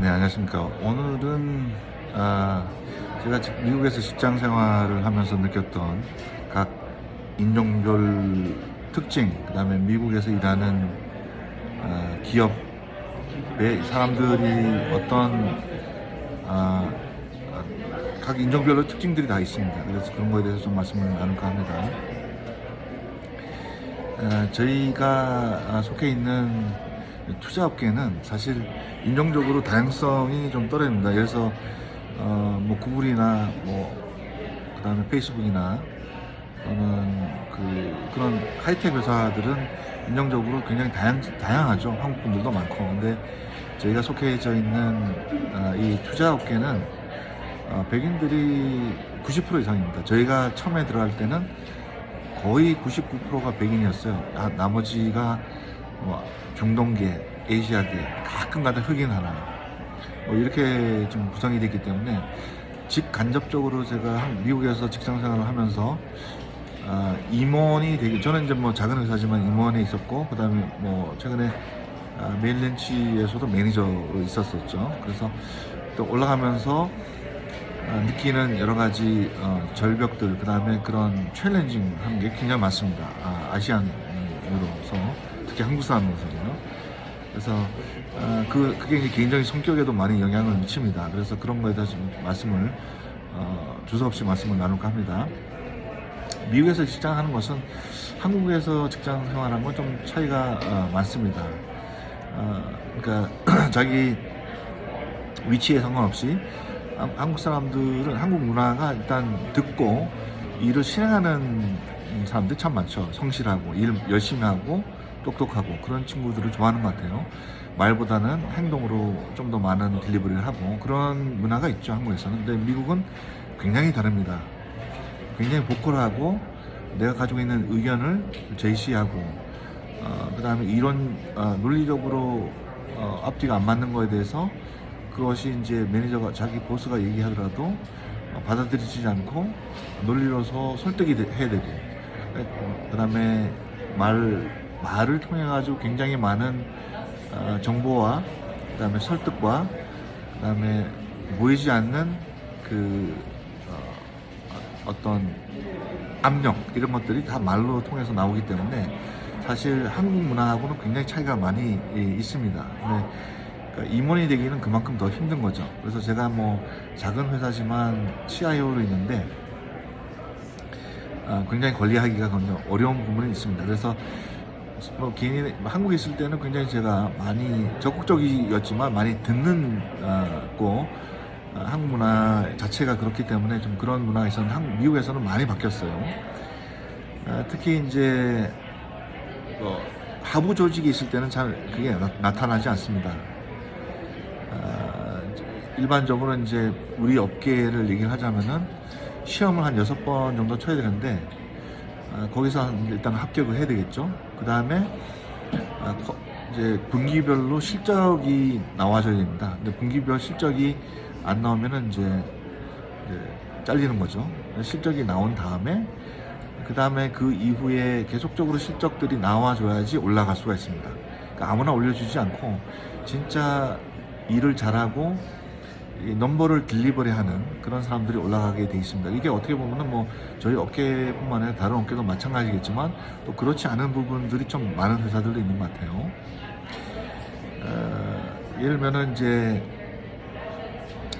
네, 안녕하십니까. 오늘은 제가 미국에서 직장 생활을 하면서 느꼈던 각 인종별 특징, 그다음에 미국에서 일하는 기업의 사람들이 어떤 각 인종별로 특징들이 다 있습니다. 그래서 그런 거에 대해서 좀 말씀을 나눌까 합니다. 저희가 속해 있는 투자업계는 사실 인종적으로 다양성이 좀 떨어집니다. 그래서 뭐 구글이나 그다음에 페이스북이나 또는 그런 하이텍 회사들은 인종적으로 굉장히 다양하죠. 한국 분들도 많고. 근데 저희가 속해져 있는 이 투자업계는 백인들이 90% 이상입니다. 저희가 처음에 들어갈 때는 거의 99%가 백인이었어요. 나머지가 중동계, 아시아계, 가끔가다 흑인 하나 이렇게 좀 구성이 됐기 때문에 직간접적으로 제가 미국에서 직장 생활을 하면서 임원이 되게, 저는 이제 작은 회사지만 임원에 있었고, 그 다음에 최근에 메일랜치에서도 매니저로 있었었죠. 그래서 또 올라가면서 느끼는 여러 가지 절벽들, 그 다음에 그런 챌린징한 게 굉장히 많습니다. 아시안으로서, 특히 한국 사람으로서요. 그래서 그게 이제 개인적인 성격에도 많이 영향을 미칩니다. 그래서 그런 거에 대해서 말씀을 주저없이 말씀을 나눌까 합니다. 미국에서 직장하는 것은 한국에서 직장 생활하는 건 좀 차이가 많습니다. 그러니까 자기 위치에 상관없이 한국 사람들은 한국 문화가 일단 듣고 일을 실행하는 사람들이 참 많죠. 성실하고 일 열심히 하고 똑똑하고 그런 친구들을 좋아하는 것 같아요. 말보다는 행동으로 좀 더 많은 딜리버리를 하고 그런 문화가 있죠, 한국에서는. 근데 미국은 굉장히 다릅니다. 굉장히 보컬하고 내가 가지고 있는 의견을 제시하고 그 다음에 이런 논리적으로 앞뒤가 안 맞는 거에 대해서 그것이 이제 매니저가, 자기 보스가 얘기하더라도 받아들이지 않고 논리로서 설득이 해야 되고, 그 다음에 말을 통해 가지고 굉장히 많은 정보와 그 다음에 설득과 그 다음에 보이지 않는 어떤 압력, 이런 것들이 다 말로 통해서 나오기 때문에 사실 한국 문화하고는 굉장히 차이가 많이 있습니다. 근데 그러니까 임원이 되기는 그만큼 더 힘든 거죠. 그래서 제가 작은 회사지만 CIO로 있는데 굉장히 관리하기가 어려운 부분이 있습니다. 그래서 개인이 한국에 있을 때는 굉장히 제가 많이 적극적이었지만 많이 듣는 한국 문화 자체가 그렇기 때문에 좀 그런 문화가 있었는데 미국에서는 많이 바뀌었어요. 특히 이제 하부 조직이 있을 때는 잘 그게 나타나지 않습니다. 일반적으로 이제 우리 업계를 얘기를 하자면은 시험을 한 6번 정도 쳐야 되는데 거기서 일단 합격을 해야 되겠죠. 그 다음에 이제 분기별로 실적이 나와줘야 됩니다. 근데 분기별 실적이 안 나오면은 이제 잘리는 거죠. 실적이 나온 다음에 그 다음에 그 이후에 계속적으로 실적들이 나와줘야지 올라갈 수가 있습니다. 그러니까 아무나 올려주지 않고 진짜 일을 잘하고 이 넘버를 딜리버리하는 그런 사람들이 올라가게 돼 있습니다. 이게 어떻게 보면은 저희 업계뿐만 아니라 다른 업계도 마찬가지겠지만 또 그렇지 않은 부분들이 좀 많은 회사들도 있는 것 같아요. 예를 들면은 이제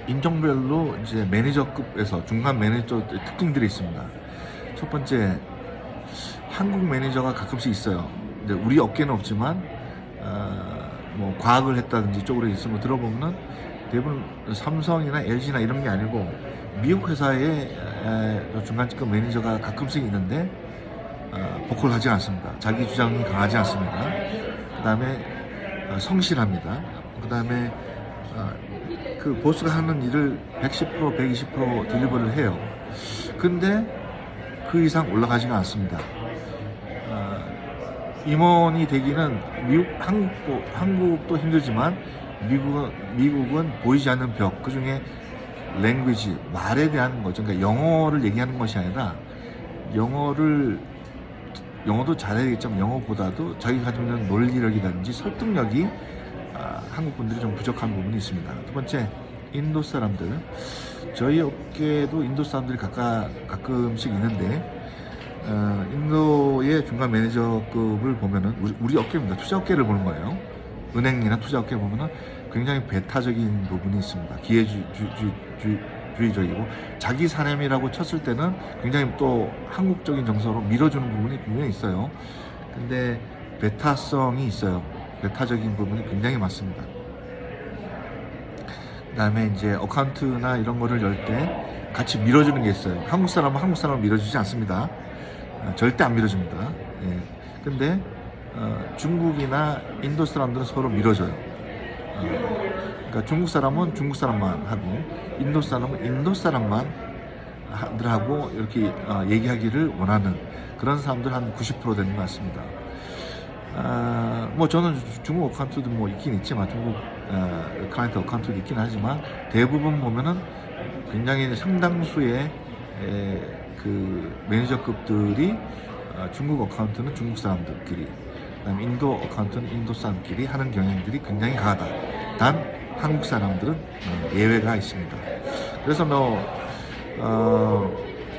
인종별로 이제 매니저급에서 중간 매니저 특징들이 있습니다. 첫 번째, 한국 매니저가 가끔씩 있어요. 근데 우리 업계는 없지만 과학을 했다든지 쪽으로 있으면 들어보면은 대부분 삼성이나 LG나 이런 게 아니고 미국 회사의 중간직급 매니저가 가끔씩 있는데 보컬하지 않습니다. 자기 주장이 강하지 않습니다. 그 다음에 성실합니다. 그 다음에 그 보스가 하는 일을 110%, 120% 딜리버리를 해요. 근데 그 이상 올라가지가 않습니다. 임원이 되기는 한국도 힘들지만 미국은 보이지 않는 벽, 그 중에 랭귀지, 말에 대한 거죠. 그러니까 영어를 얘기하는 것이 아니라 영어도 잘해야겠지만 영어보다도 자기 가지고 있는 논리력이라든지 설득력이 한국 분들이 좀 부족한 부분이 있습니다. 두 번째, 인도 사람들. 저희 업계도 인도 사람들이 가끔씩 있는데, 인도의 중간 매니저급을 보면은 우리 업계입니다. 투자 업계를 보는 거예요. 은행이나 투자 업계 보면은 굉장히 배타적인 부분이 있습니다. 기회주의적이고 자기 사람이라고 쳤을 때는 굉장히 또 한국적인 정서로 밀어주는 부분이 분명히 있어요. 근데 배타성이 있어요. 배타적인 부분이 굉장히 많습니다. 그 다음에 이제 어카운트나 이런 거를 열 때 같이 밀어주는 게 있어요. 한국 사람은 한국 사람을 밀어주지 않습니다. 절대 안 밀어줍니다. 예. 근데 중국이나 인도 사람들은 서로 밀어줘요. 그러니까 중국 사람은 중국 사람만 하고 인도 사람은 인도 사람만 하고 이렇게 얘기하기를 원하는 그런 사람들 한 90% 되는 것 같습니다. 뭐 저는 중국 어카운트도 뭐 있긴 있지만 중국 클라이언트 어카운트도 있긴 하지만 대부분 보면은 굉장히 상당수의 그 매니저급들이 중국 어카운트는 중국 사람들끼리, 그다음에 인도 어카운트는 인도 사람끼리 하는 경향들이 굉장히 강하다. 단 한국 사람들은 예외가 있습니다. 그래서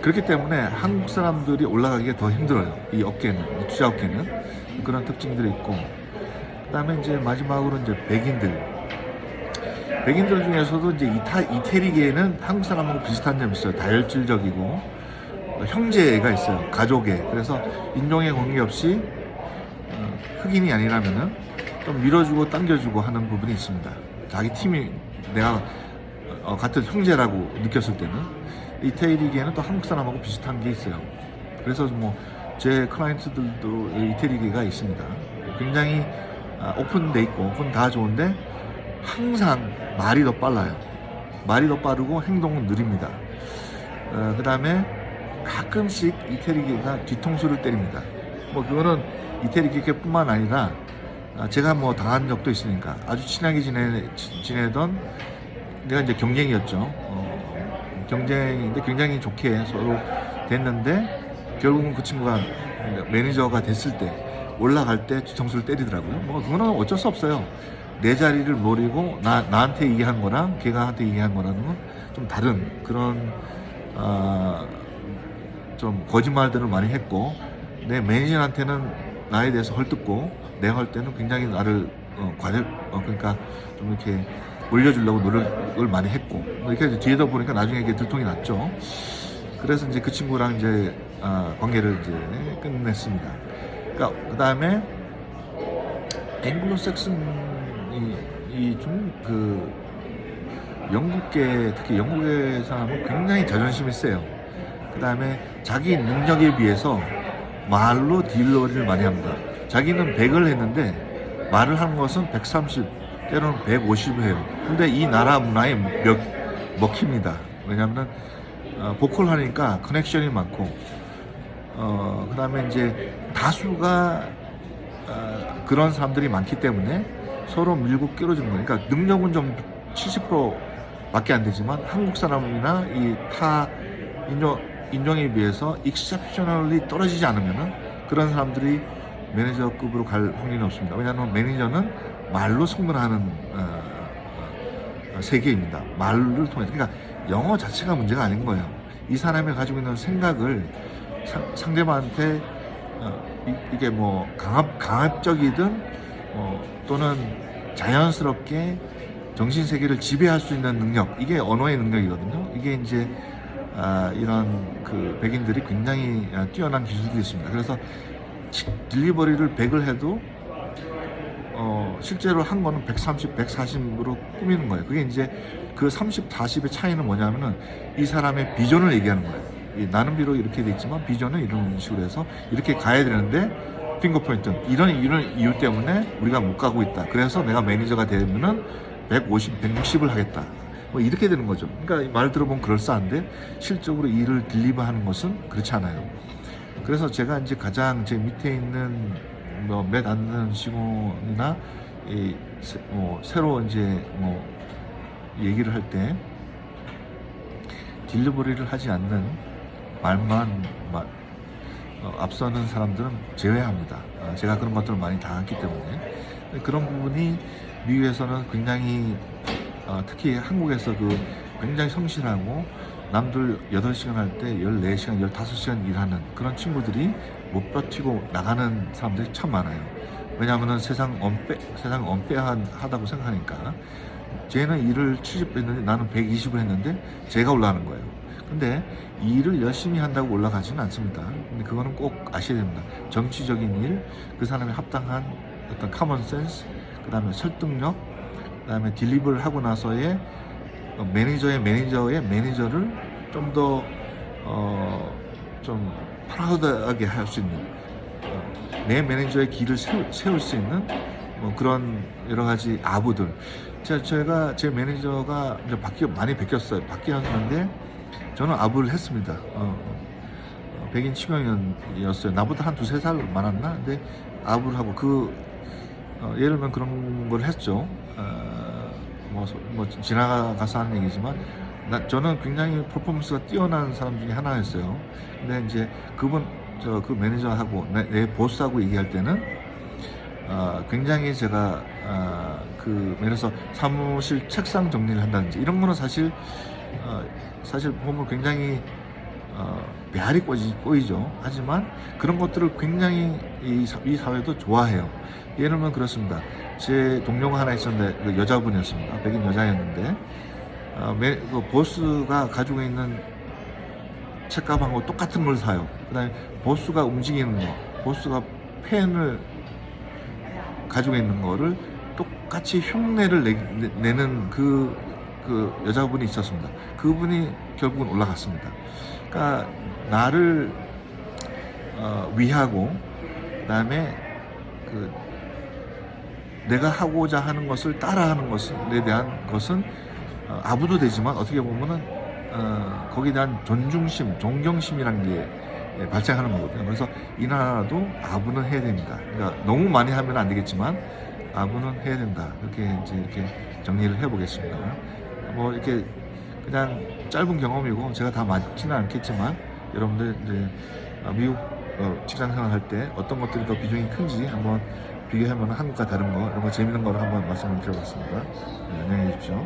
그렇기 때문에 한국 사람들이 올라가기가 더 힘들어요. 이 업계는, 이 투자 업계는 그런 특징들이 있고, 그다음에 이제 마지막으로 이제 백인들 중에서도 이제 이태리계는 한국 사람하고 비슷한 점이 있어요. 다혈질적이고 형제가 있어요. 가족에. 그래서 인종에 관계없이 흑인이 아니라면은 좀 밀어주고 당겨주고 하는 부분이 있습니다. 자기 팀이 내가 같은 형제라고 느꼈을 때는 이태리계는 또 한국 사람하고 비슷한 게 있어요. 그래서 뭐 제 클라이언트들도 이태리계가 있습니다. 굉장히 오픈돼 있고 그건 다 좋은데 항상 말이 더 빨라요. 말이 더 빠르고 행동은 느립니다. 그 다음에 가끔씩 이태리계가 뒤통수를 때립니다. 뭐 그거는 이태리계뿐만 아니라 제가 뭐 당한 적도 있으니까 아주 친하게 지내던 내가 이제 경쟁이었죠. 경쟁인데 굉장히 좋게 서로 됐는데 결국은 그 친구가 매니저가 됐을 때 올라갈 때 뒤통수를 때리더라고요. 뭐 그거는 어쩔 수 없어요. 내 자리를 노리고 나한테 얘기한 거랑 걔가 한테 얘기한 거랑은 좀 다른 그런 좀 거짓말들을 많이 했고, 내 매니저한테는 나에 대해서 헐뜯고 내가 할 때는 굉장히 나를 그러니까 좀 이렇게 올려주려고 노력을 많이 했고, 이렇게 뒤에다 보니까 나중에 이게 들통이 났죠. 그래서 이제 그 친구랑 이제 관계를 이제 끝냈습니다. 그러니까 그 다음에 앵글로색슨이 좀 그 영국계, 특히 영국의 사람은 굉장히 자존심이 세요. 그 다음에 자기 능력에 비해서 말로 딜러리를 많이 합니다. 자기는 100을 했는데 말을 하는 것은 130, 때로는 150을 해요. 근데 이 나라 문화에 먹힙니다. 왜냐하면 보컬 하니까 커넥션이 많고, 그 다음에 이제 다수가 그런 사람들이 많기 때문에 서로 밀고 끌어주는 거예요. 그러니까 능력은 좀 70% 밖에 안 되지만 한국 사람이나 이 타 인종에 비해서 exceptionally 떨어지지 않으면은 그런 사람들이 매니저급으로 갈 확률이 없습니다. 왜냐하면 매니저는 말로 승부하는 세계입니다. 말을 통해서. 그러니까 영어 자체가 문제가 아닌 거예요. 이 사람이 가지고 있는 생각을 상대방한테 이게 뭐 강압적이든 또는 자연스럽게 정신 세계를 지배할 수 있는 능력, 이게 언어의 능력이거든요. 이게 이제 이런 그 백인들이 굉장히 뛰어난 기술들이 있습니다. 그래서 딜리버리를 100을 해도 실제로 한 거는 130, 140으로 꾸미는 거예요. 그게 이제 그 30, 40의 차이는 뭐냐면은 이 사람의 비전을 얘기하는 거예요. 나는 비록 이렇게 돼 있지만 비전은 이런 식으로 해서 이렇게 가야 되는데 핑거 포인트 이런 이유 때문에 우리가 못 가고 있다. 그래서 내가 매니저가 되면은 150, 160을 하겠다. 뭐 이렇게 되는 거죠. 그러니까 말 들어보면 그럴싸한데 실적으로 일을 딜리버하는 것은 그렇지 않아요. 그래서 제가 이제 가장 제 밑에 있는 몇 안 되는 직원이나 새로 이제 얘기를 할 때 딜리버리를 하지 않는 말만 앞서는 사람들은 제외합니다. 제가 그런 것들을 많이 당했기 때문에 그런 부분이 미국에서는 굉장히 특히 한국에서 그 굉장히 성실하고 남들 8시간 할 때 14시간, 15시간 일하는 그런 친구들이 못 버티고 나가는 사람들이 참 많아요. 왜냐하면 세상 언페어하다고 생각하니까. 쟤는 일을 70 했는데 나는 120을 했는데 제가 올라가는 거예요. 근데 일을 열심히 한다고 올라가지는 않습니다. 근데 그거는 꼭 아셔야 됩니다. 정치적인 일, 그 사람의 합당한 어떤 커먼 센스, 그 다음에 설득력, 그 다음에 딜리버를 하고 나서의 매니저의 매니저를 좀 더 좀 프라우드하게 할 수 있는 내 매니저의 길을 세울 수 있는 뭐 그런 여러 가지 아부들. 제가 제 매니저가 이제 많이 바뀌었는데 저는 아부를 했습니다. 백인 치명이었어요. 나보다 한 2-3살 많았나? 근데 아부를 하고 예를 들면 그런 걸 했죠. 뭐 지나가서 하는 얘기지만 저는 굉장히 퍼포먼스가 뛰어난 사람 중에 하나였어요. 근데 이제 그 매니저하고 내 보스하고 얘기할 때는 굉장히 제가 예를 들어서 사무실 책상 정리를 한다든지 이런 거는 사실 보면 굉장히 메아리 꼬이죠. 하지만 그런 것들을 굉장히 이 사회도 좋아해요. 예를 들면 그렇습니다. 제 동료가 하나 있었는데 그 여자분이었습니다. 백인 여자였는데 그 보스가 가지고 있는 책가방하고 똑같은 걸 사요. 그 다음에 보스가 움직이는 거, 보스가 펜을 가지고 있는 거를 똑같이 흉내를 내는 그 여자분이 있었습니다. 그분이 결국은 올라갔습니다. 그러니까 나를 위하고 그다음에 내가 하고자 하는 것을 따라하는 것에 대한 것은 아부도 되지만 어떻게 보면은 거기에 대한 존경심이라는 게 발생하는 거거든요. 그래서 이 나라도 아부는 해야 됩니다. 그러니까 너무 많이 하면 안 되겠지만 아부는 해야 된다. 이렇게 정리를 해보겠습니다. 뭐 이렇게 그냥 짧은 경험이고 제가 다 맞지는 않겠지만 여러분들 이제 미국 직장생활 할 때 어떤 것들이 더 비중이 큰지 한번 비교하면 한국과 다른 거 이런 거 재밌는 거를 한번 말씀을 드려봤습니다. 네, 안녕히 계십시오.